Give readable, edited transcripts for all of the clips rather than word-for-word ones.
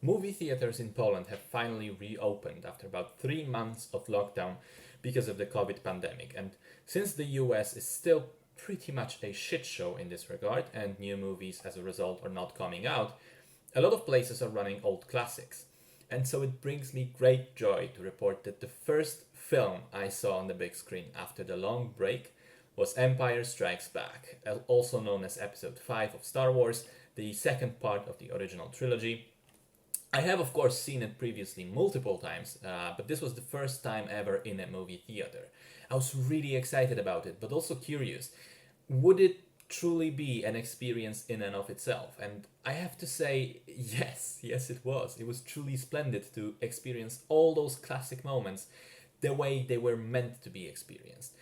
movie theaters in Poland have finally reopened after about 3 months of lockdown because of the COVID pandemic. And since the US is still pretty much a shit show in this regard, and new movies as a result are not coming out, a lot of places are running old classics. And so it brings me great joy to report that the first film I saw on the big screen after the long break was Empire Strikes Back, also known as Episode 5 of Star Wars, the second part of the original trilogy. I have, of course, seen it previously multiple times, but this was the first time ever in a movie theater. I was really excited about it, but also curious. Would it truly be an experience in and of itself? And I have to say, yes, it was. It was truly splendid to experience all those classic moments the way they were meant to be experienced.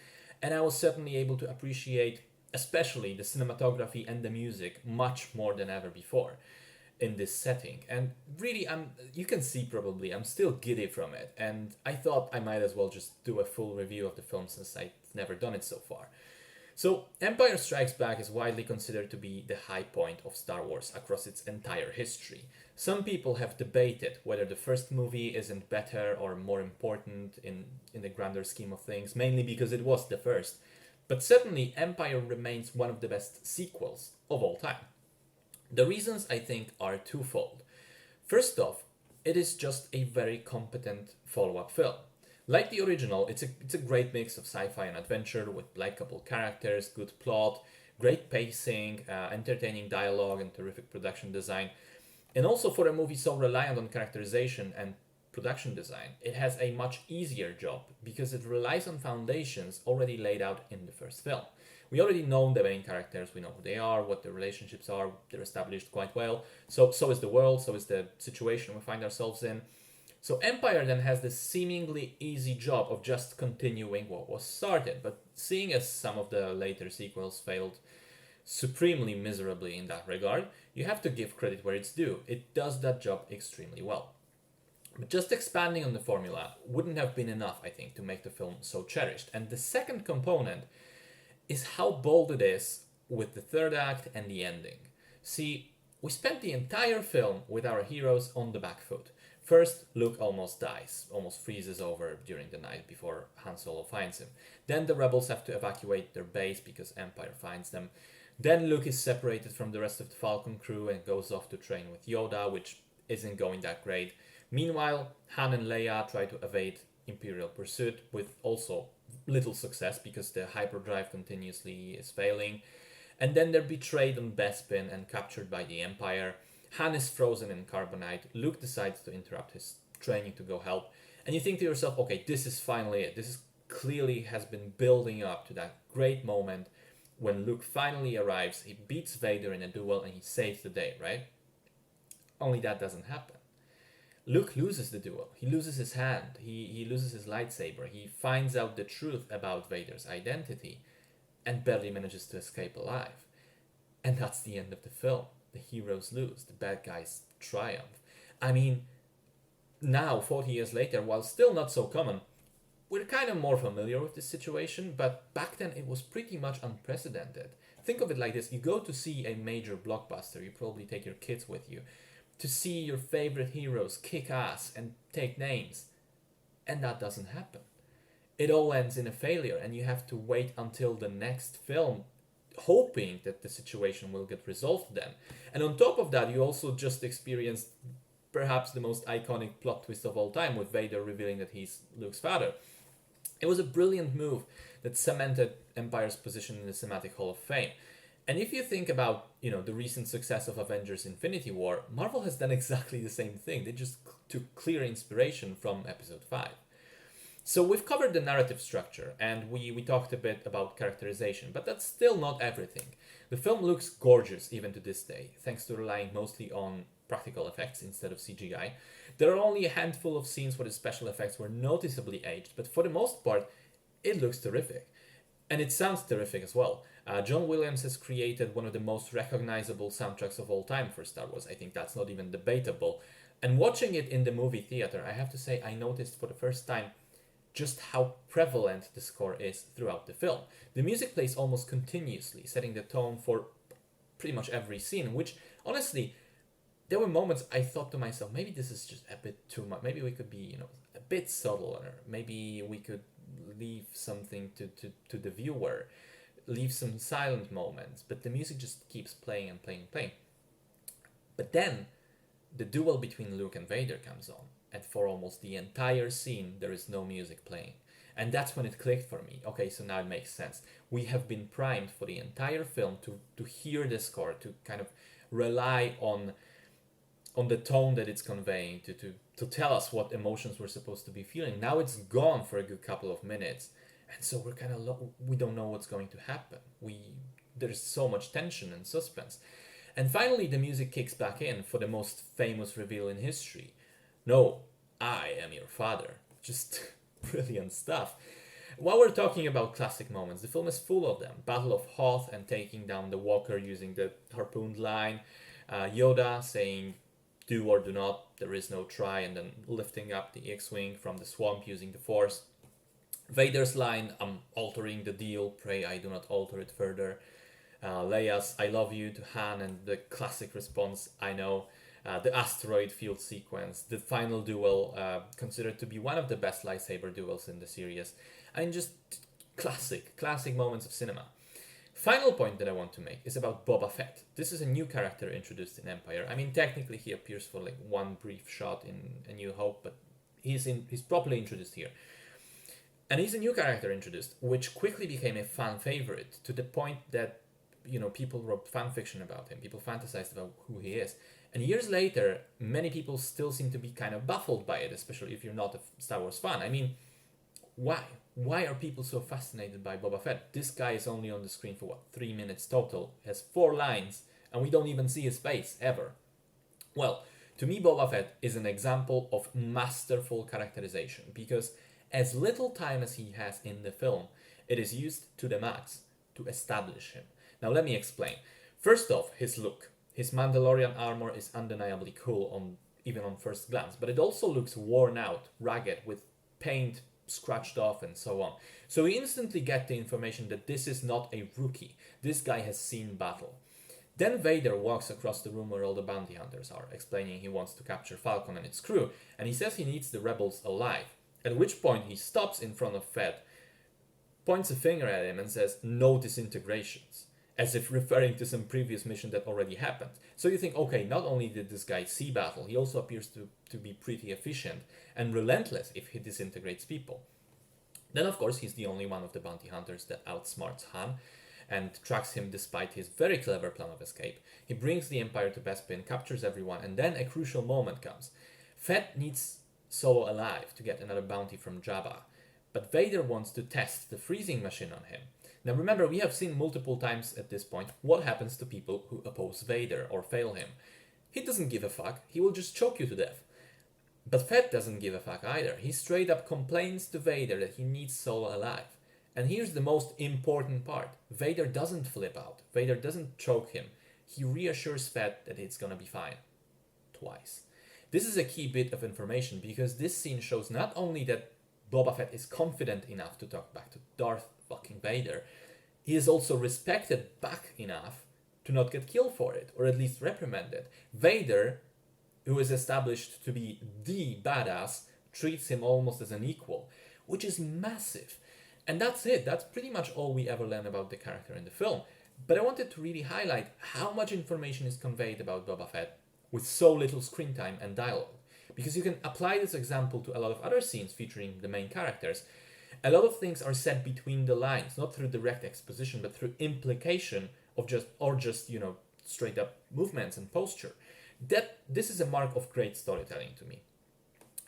And I was certainly able to appreciate, especially the cinematography and the music, much more than ever before in this setting. And really, you can see probably I'm still giddy from it, and I thought I might as well just do a full review of the film since I've never done it so far. So, Empire Strikes Back is widely considered to be the high point of Star Wars across its entire history. Some people have debated whether the first movie isn't better or more important in the grander scheme of things, mainly because it was the first. But certainly, Empire remains one of the best sequels of all time. The reasons, I think, are twofold. First off, it is just a very competent follow-up film. Like the original, it's a great mix of sci-fi and adventure with likable characters, good plot, great pacing, entertaining dialogue, and terrific production design. And also for a movie so reliant on characterization and production design, it has a much easier job because it relies on foundations already laid out in the first film. We already know the main characters, we know who they are, what their relationships are, they're established quite well. So is the world, so is the situation we find ourselves in. So Empire then has this seemingly easy job of just continuing what was started, but seeing as some of the later sequels failed supremely miserably in that regard, you have to give credit where it's due. It does that job extremely well. But just expanding on the formula wouldn't have been enough, I think, to make the film so cherished. And the second component is how bold it is with the third act and the ending. See, we spent the entire film with our heroes on the back foot. First, Luke almost dies, almost freezes over during the night before Han Solo finds him. Then the rebels have to evacuate their base because Empire finds them. Then Luke is separated from the rest of the Falcon crew and goes off to train with Yoda, which isn't going that great. Meanwhile, Han and Leia try to evade Imperial pursuit with also little success because the hyperdrive continuously is failing. And then they're betrayed on Bespin and captured by the Empire. Han is frozen in carbonite. Luke decides to interrupt his training to go help. And you think to yourself, okay, this is finally it. This is clearly has been building up to that great moment when Luke finally arrives. He beats Vader in a duel and he saves the day, right? Only that doesn't happen. Luke loses the duel. He loses his hand. He loses his lightsaber. He finds out the truth about Vader's identity and barely manages to escape alive. And that's the end of the film. The heroes lose. The bad guys triumph. I mean, now, 40 years later, while still not so common, we're kind of more familiar with this situation, but back then it was pretty much unprecedented. Think of it like this. You go to see a major blockbuster. You probably take your kids with you to see your favorite heroes kick ass and take names. And that doesn't happen. It all ends in a failure, and you have to wait until the next film hoping that the situation will get resolved then. And on top of that, you also just experienced perhaps the most iconic plot twist of all time with Vader revealing that he's Luke's father. It was a brilliant move that cemented Empire's position in the Cinematic Hall of Fame. And if you think about, the recent success of Avengers Infinity War, Marvel has done exactly the same thing. They just took clear inspiration from Episode 5. So we've covered the narrative structure, and we talked a bit about characterization, but that's still not everything. The film looks gorgeous even to this day, thanks to relying mostly on practical effects instead of CGI. There are only a handful of scenes where the special effects were noticeably aged, but for the most part, it looks terrific. And it sounds terrific as well. John Williams has created one of the most recognizable soundtracks of all time for Star Wars. I think that's not even debatable. And watching it in the movie theater, I have to say I noticed for the first time just how prevalent the score is throughout the film. The music plays almost continuously, setting the tone for pretty much every scene, which honestly there were moments I thought to myself, maybe this is just a bit too much. Maybe we could be, a bit subtler. Maybe we could leave something to the viewer, leave some silent moments. But the music just keeps playing and playing and playing. But then the duel between Luke and Vader comes on, and for almost the entire scene, there is no music playing. And that's when it clicked for me. Okay, so now it makes sense. We have been primed for the entire film to hear the score, to kind of rely on the tone that it's conveying, to tell us what emotions we're supposed to be feeling. Now it's gone for a good couple of minutes, and so we're kind of we don't know what's going to happen. There's so much tension and suspense. And finally, the music kicks back in for the most famous reveal in history. No, I am your father. Just brilliant stuff. While we're talking about classic moments, the film is full of them. Battle of Hoth and taking down the Walker using the harpooned line. Yoda saying, do or do not, there is no try, and then lifting up the X-Wing from the swamp using the Force. Vader's line, I'm altering the deal, pray I do not alter it further. Leia's I love you to Han, and the classic response, I know. The asteroid field sequence, the final duel, considered to be one of the best lightsaber duels in the series. And just classic moments of cinema. Final point that I want to make is about Boba Fett. This is a new character introduced in Empire. I mean, technically he appears for like one brief shot in A New Hope, but he's properly introduced here. And he's a new character introduced, which quickly became a fan favorite to the point that people wrote fan fiction about him. People fantasized about who he is. And years later, many people still seem to be kind of baffled by it, especially if you're not a Star Wars fan. I mean, why? Why are people so fascinated by Boba Fett? This guy is only on the screen for 3 minutes total, has 4 lines, and we don't even see his face, ever. Well, to me, Boba Fett is an example of masterful characterization, because as little time as he has in the film, it is used to the max to establish him. Now let me explain. First off, his look. His Mandalorian armor is undeniably cool even on first glance, but it also looks worn out, ragged, with paint scratched off and so on. So we instantly get the information that this is not a rookie. This guy has seen battle. Then Vader walks across the room where all the bounty hunters are, explaining he wants to capture Falcon and its crew, and he says he needs the rebels alive. At which point he stops in front of Fett, points a finger at him and says, no disintegrations, as if referring to some previous mission that already happened. So you think, okay, not only did this guy see battle, he also appears to be pretty efficient and relentless if he disintegrates people. Then, of course, he's the only one of the bounty hunters that outsmarts Han and tracks him despite his very clever plan of escape. He brings the Empire to Bespin, captures everyone, and then a crucial moment comes. Fett needs Solo alive to get another bounty from Jabba, but Vader wants to test the freezing machine on him. Now remember, we have seen multiple times at this point what happens to people who oppose Vader or fail him. He doesn't give a fuck, he will just choke you to death. But Fett doesn't give a fuck either. He straight up complains to Vader that he needs Solo alive. And here's the most important part. Vader doesn't flip out. Vader doesn't choke him. He reassures Fett that it's gonna be fine. Twice. This is a key bit of information because this scene shows not only that Boba Fett is confident enough to talk back to Darth fucking Vader, he is also respected back enough to not get killed for it, or at least reprimanded. Vader, who is established to be the badass, treats him almost as an equal, which is massive. And that's it. That's pretty much all we ever learn about the character in the film. But I wanted to really highlight how much information is conveyed about Boba Fett with so little screen time and dialogue. Because you can apply this example to a lot of other scenes featuring the main characters. A lot of things are said between the lines, not through direct exposition, but through implication of just straight up movements and posture. This is a mark of great storytelling to me.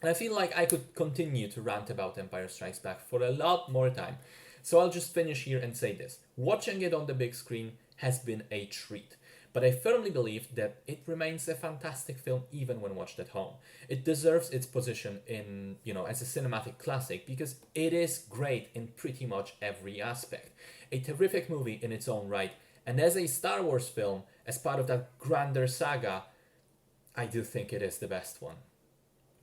And I feel like I could continue to rant about Empire Strikes Back for a lot more time. So I'll just finish here and say this. Watching it on the big screen has been a treat. But I firmly believe that it remains a fantastic film even when watched at home. It deserves its position in, as a cinematic classic because it is great in pretty much every aspect. A terrific movie in its own right. And as a Star Wars film, as part of that grander saga, I do think it is the best one.